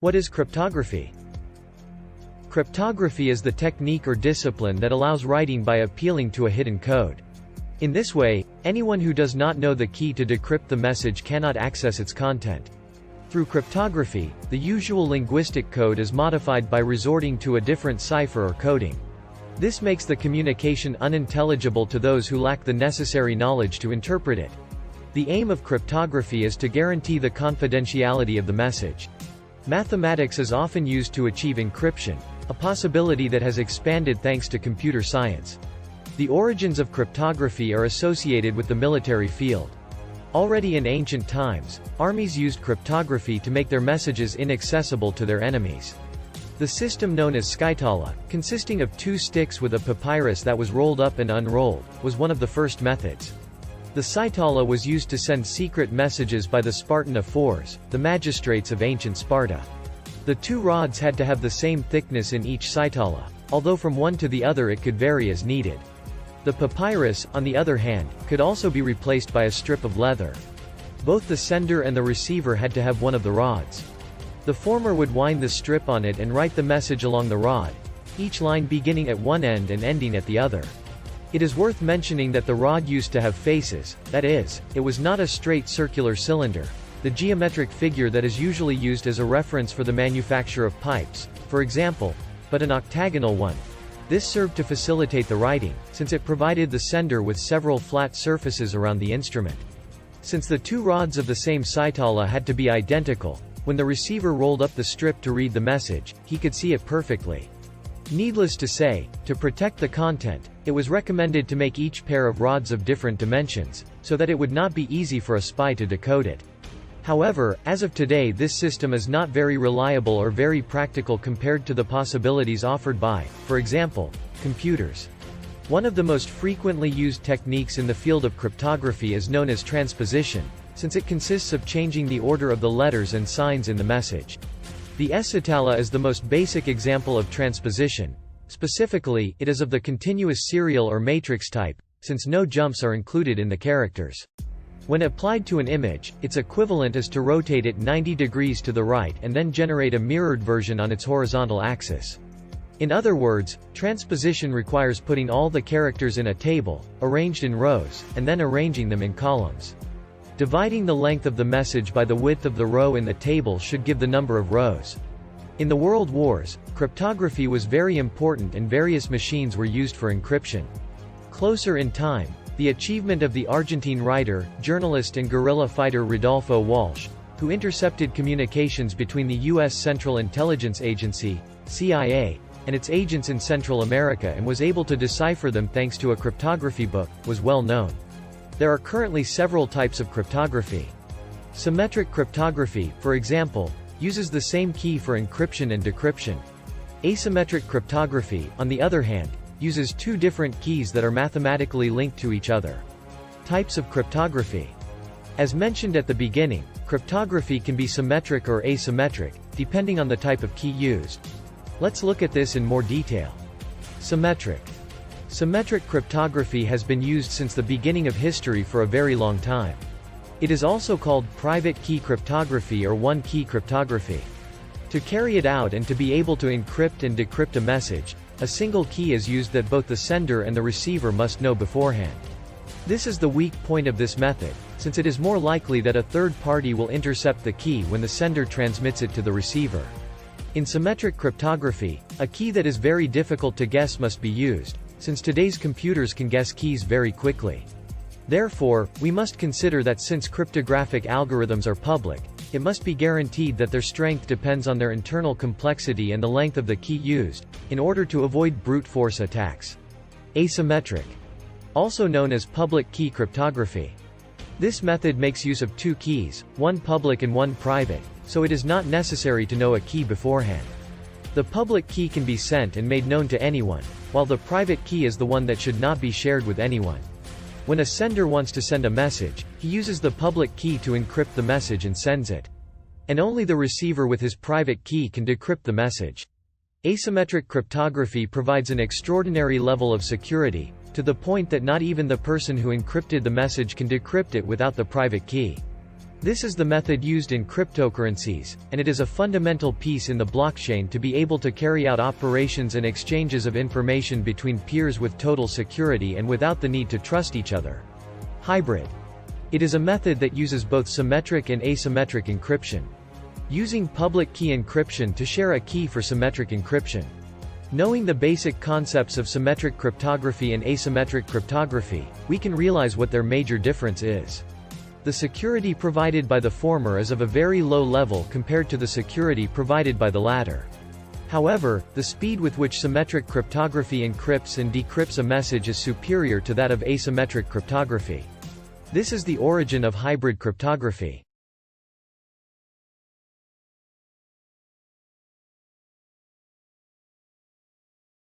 What is cryptography? Cryptography is the technique or discipline that allows writing by appealing to a hidden code. In this way, anyone who does not know the key to decrypt the message cannot access its content. Through cryptography, the usual linguistic code is modified by resorting to a different cipher or coding. This makes the communication unintelligible to those who lack the necessary knowledge to interpret it. The aim of cryptography is to guarantee the confidentiality of the message. Mathematics is often used to achieve encryption, a possibility that has expanded thanks to computer science. The origins of cryptography are associated with the military field. Already in ancient times, armies used cryptography to make their messages inaccessible to their enemies. The system known as skytala, consisting of two sticks with a papyrus that was rolled up and unrolled, was one of the first methods. The skytala was used to send secret messages by the Spartan ephors, the magistrates of ancient Sparta. The two rods had to have the same thickness in each skytala, although from one to the other it could vary as needed. The papyrus, on the other hand, could also be replaced by a strip of leather. Both the sender and the receiver had to have one of the rods. The former would wind the strip on it and write the message along the rod, each line beginning at one end and ending at the other. It is worth mentioning that the rod used to have faces, that is, it was not a straight circular cylinder, the geometric figure that is usually used as a reference for the manufacture of pipes, for example, but an octagonal one. This served to facilitate the writing, since it provided the sender with several flat surfaces around the instrument. Since the two rods of the same skytala had to be identical, when the receiver rolled up the strip to read the message, he could see it perfectly. Needless to say, to protect the content, it was recommended to make each pair of rods of different dimensions, so that it would not be easy for a spy to decode it. However, as of today this system is not very reliable or very practical compared to the possibilities offered by, for example, computers. One of the most frequently used techniques in the field of cryptography is known as transposition, since it consists of changing the order of the letters and signs in the message. The escitala is the most basic example of transposition. Specifically, it is of the continuous serial or matrix type, since no jumps are included in the characters. When applied to an image, its equivalent is to rotate it 90 degrees to the right and then generate a mirrored version on its horizontal axis. In other words, transposition requires putting all the characters in a table, arranged in rows, and then arranging them in columns. Dividing the length of the message by the width of the row in the table should give the number of rows. In the World Wars, cryptography was very important and various machines were used for encryption. Closer in time, the achievement of the Argentine writer, journalist and guerrilla fighter Rodolfo Walsh, who intercepted communications between the U.S. Central Intelligence Agency, CIA, and its agents in Central America and was able to decipher them thanks to a cryptography book, was well known. There are currently several types of cryptography. Symmetric cryptography, for example, uses the same key for encryption and decryption. Asymmetric cryptography, on the other hand, uses two different keys that are mathematically linked to each other. Types of cryptography. As mentioned at the beginning, cryptography can be symmetric or asymmetric, depending on the type of key used. Let's look at this in more detail. Symmetric. Symmetric cryptography has been used since the beginning of history for a very long time. It is also called private key cryptography or one-key cryptography. To carry it out and to be able to encrypt and decrypt a message, a single key is used that both the sender and the receiver must know beforehand. This is the weak point of this method, since it is more likely that a third party will intercept the key when the sender transmits it to the receiver. In symmetric cryptography, a key that is very difficult to guess must be used, since today's computers can guess keys very quickly. Therefore, we must consider that since cryptographic algorithms are public, it must be guaranteed that their strength depends on their internal complexity and the length of the key used, in order to avoid brute force attacks. Asymmetric. Also known as public key cryptography. This method makes use of two keys, one public and one private, so it is not necessary to know a key beforehand. The public key can be sent and made known to anyone, while the private key is the one that should not be shared with anyone. When a sender wants to send a message, he uses the public key to encrypt the message and sends it. And only the receiver with his private key can decrypt the message. Asymmetric cryptography provides an extraordinary level of security, to the point that not even the person who encrypted the message can decrypt it without the private key. This is the method used in cryptocurrencies, and it is a fundamental piece in the blockchain to be able to carry out operations and exchanges of information between peers with total security and without the need to trust each other. Hybrid. It is a method that uses both symmetric and asymmetric encryption. Using public key encryption to share a key for symmetric encryption. Knowing the basic concepts of symmetric cryptography and asymmetric cryptography, we can realize what their major difference is. The security provided by the former is of a very low level compared to the security provided by the latter. However, the speed with which symmetric cryptography encrypts and decrypts a message is superior to that of asymmetric cryptography. This is the origin of hybrid cryptography.